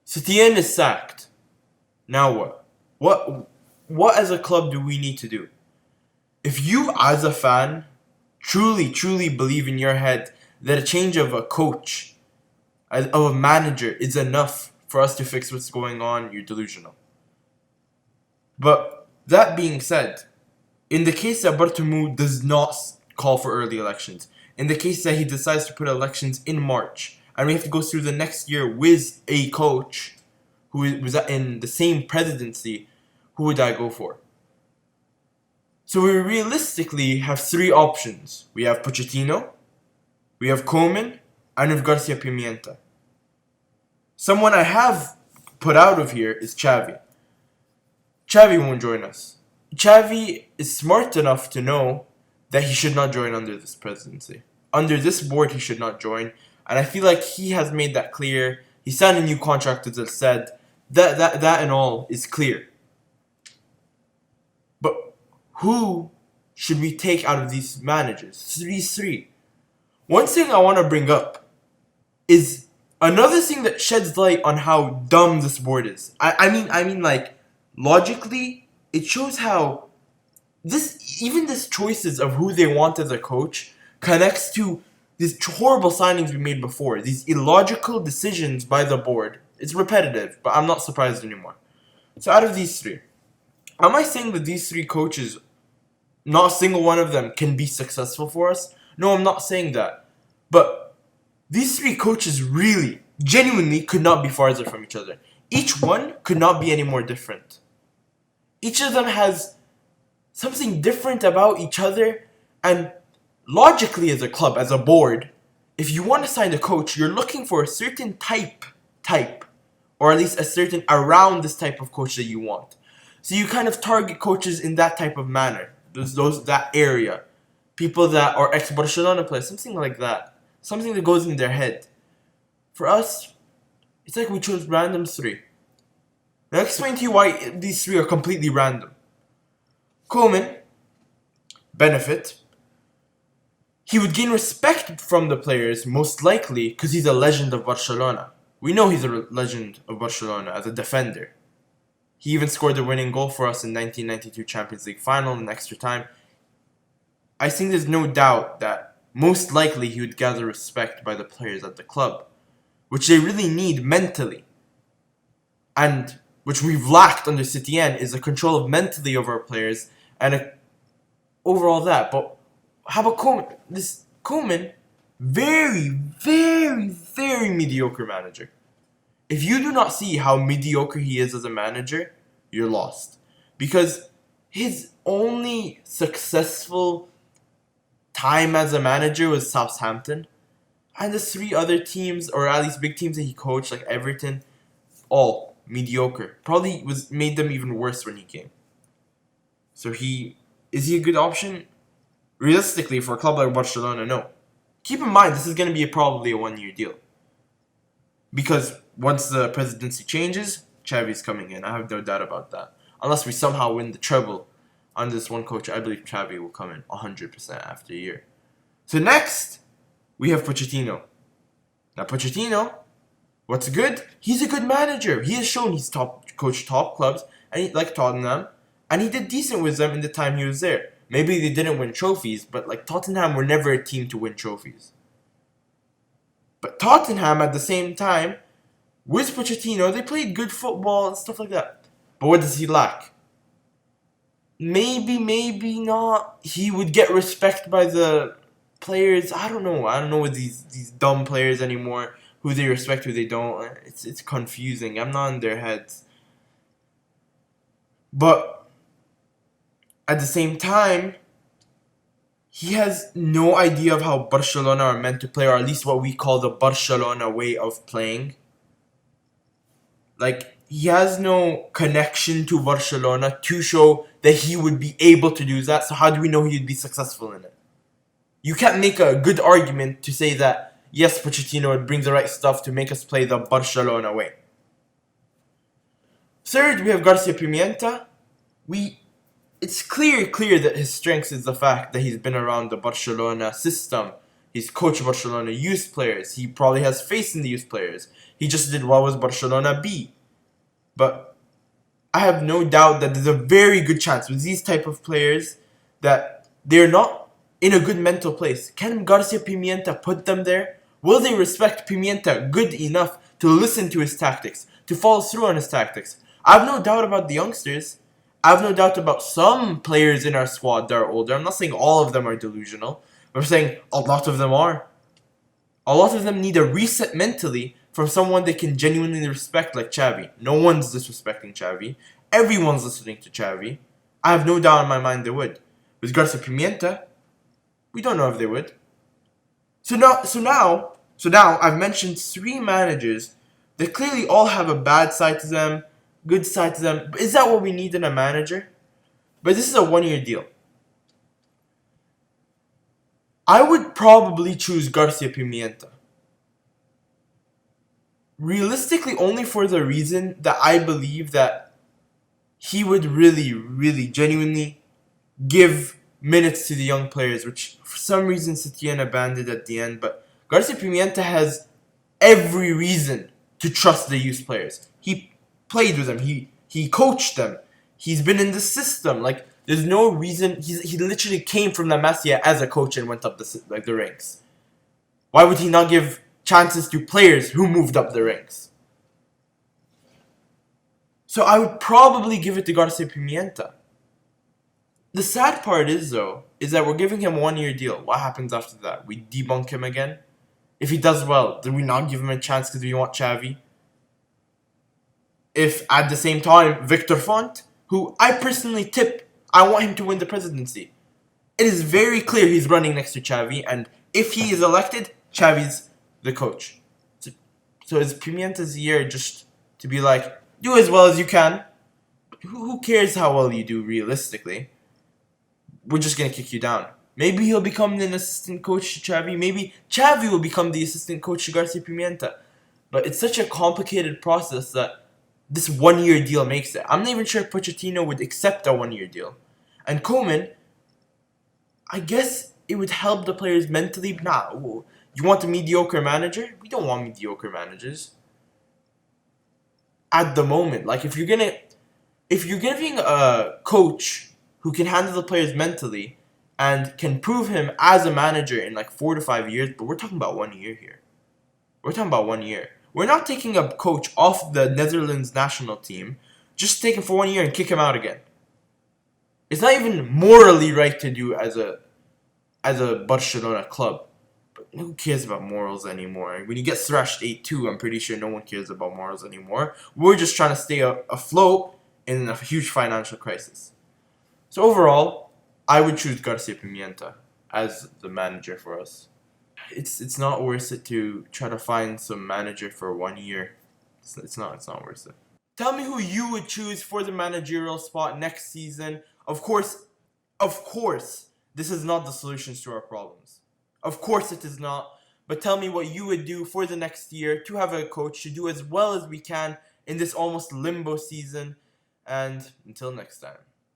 Setien is sacked. Now what? What as a club do we need to do? If you as a fan truly believe in your head that a change of a coach, of a manager is enough for us to fix what's going on, you're delusional. But that being said, in the case that Bartomeu does not call for early elections, in the case that he decides to put elections in March, and we have to go through the next year with a coach who was in the same presidency, who would I go for? So we realistically have three options. We have Pochettino, we have Koeman, and we have Garcia Pimienta. Someone I have put out of here is Xavi. Xavi won't join us. Xavi is smart enough to know that he should not join under this presidency. Under this board, he should not join. And I feel like he has made that clear. He signed a new contract, as I said. That and all is clear. But who should we take out of these managers? These three. One thing I want to bring up is another thing that sheds light on how dumb this board is. I mean, like, logically, it shows how this choices of who they want as a coach connects to these horrible signings we made before. These illogical decisions by the board. It's repetitive, but I'm not surprised anymore. So out of these three, am I saying that these three coaches, not a single one of them can be successful for us? No, I'm not saying that. But these three coaches really, genuinely could not be farther from each other. Each one could not be any more different. Each of them has something different about each other, and logically as a club, as a board, if you want to sign a coach, you're looking for a certain type, or at least a certain around this type of coach that you want. So you kind of target coaches in that type of manner, that area, people that are ex-Barcelona players, something like that, something that goes in their head. For us, it's like we chose random three. Now I'll explain to you why these three are completely random. Koeman, benefit. He would gain respect from the players, most likely, because he's a legend of Barcelona. We know he's a legend of Barcelona as a defender. He even scored the winning goal for us in 1992 Champions League final in extra time. I think there's no doubt that most likely he would gather respect by the players at the club, which they really need mentally. And which we've lacked under Setien is a control of mentally over our players and overall that. But how about Koeman? This Koeman, very mediocre manager. If you do not see how mediocre he is as a manager, you're lost. Because his only successful time as a manager was Southampton. And the three other teams, or at least big teams that he coached, like Everton, all mediocre. Probably made them even worse when he came. So is he a good option? Realistically, for a club like Barcelona, no. Keep in mind, this is going to be probably a one-year deal. Because once the presidency changes, Xavi's coming in. I have no doubt about that. Unless we somehow win the treble on this one coach, I believe Xavi will come in 100% after a year. So next, we have Pochettino. Now Pochettino, what's good? He's a good manager. He has shown he's coached top clubs, and like Tottenham, and he did decent with them in the time he was there. Maybe they didn't win trophies, but like Tottenham were never a team to win trophies. But Tottenham, at the same time, with Pochettino, they played good football and stuff like that. But what does he lack? Maybe not. He would get respect by the players. I don't know with these dumb players anymore. Who they respect, who they don't. It's confusing. I'm not in their heads. But at the same time, he has no idea of how Barcelona are meant to play, or at least what we call the Barcelona way of playing. Like, he has no connection to Barcelona to show that he would be able to do that. So how do we know he'd be successful in it? You can't make a good argument to say that, yes, Pochettino would bring the right stuff to make us play the Barcelona way. Third, we have Garcia Pimienta. It's clear that his strength is the fact that he's been around the Barcelona system. He's coached Barcelona youth players. He probably has faith in the youth players. He just did well with Barcelona B. But I have no doubt that there's a very good chance with these type of players that they're not in a good mental place. Can Garcia Pimienta put them there? Will they respect Pimienta good enough to listen to his tactics, to follow through on his tactics? I have no doubt about the youngsters. I have no doubt about some players in our squad that are older. I'm not saying all of them are delusional. I'm saying a lot of them are. A lot of them need a reset mentally from someone they can genuinely respect like Xavi. No one's disrespecting Xavi. Everyone's listening to Xavi. I have no doubt in my mind they would. With Garcia Pimienta, we don't know if they would. So now I've mentioned 3 managers that clearly all have a bad side to them, good side to them. But is that what we need in a manager? But this is a 1-year deal. I would probably choose Garcia Pimienta. Realistically, only for the reason that I believe that he would really, really, genuinely give minutes to the young players, which for some reason Setien abandoned at the end. But Garcia Pimienta has every reason to trust the youth players. He played with them. He coached them. He's been in the system. Like, there's no reason. He literally came from La Masia as a coach and went up the ranks. Why would he not give chances to players who moved up the ranks? So I would probably give it to Garcia Pimienta. The sad part is, though, is that we're giving him a 1-year deal. What happens after that? We debunk him again? If he does well, do we not give him a chance because we want Xavi? If at the same time, Victor Font, who I personally tip, I want him to win the presidency. It is very clear he's running next to Xavi, and if he is elected, Xavi's the coach. So is Pimienta's year just to be like, do as well as you can? Who cares how well you do realistically? We're just going to kick you down. Maybe he'll become an assistant coach to Xavi. Maybe Xavi will become the assistant coach to Garcia Pimienta. But it's such a complicated process that this 1-year deal makes it. I'm not even sure if Pochettino would accept a 1-year deal. And Koeman, I guess it would help the players mentally. Nah, you want a mediocre manager? We don't want mediocre managers. At the moment, like if you're giving a coach who can handle the players mentally and can prove him as a manager in like 4 to 5 years, but we're talking about 1 year here. We're talking about 1 year. We're not taking a coach off the Netherlands national team, just take him for 1 year and kick him out again. It's not even morally right to do as a Barcelona club. But who cares about morals anymore? When you get thrashed 8-2, I'm pretty sure no one cares about morals anymore. We're just trying to stay afloat in a huge financial crisis. So overall, I would choose Garcia Pimienta as the manager for us. It's not worth it to try to find some manager for 1 year. It's not worth it. Tell me who you would choose for the managerial spot next season. Of course, this is not the solutions to our problems. Of course it is not. But tell me what you would do for the next year to have a coach to do as well as we can in this almost limbo season. And until next time.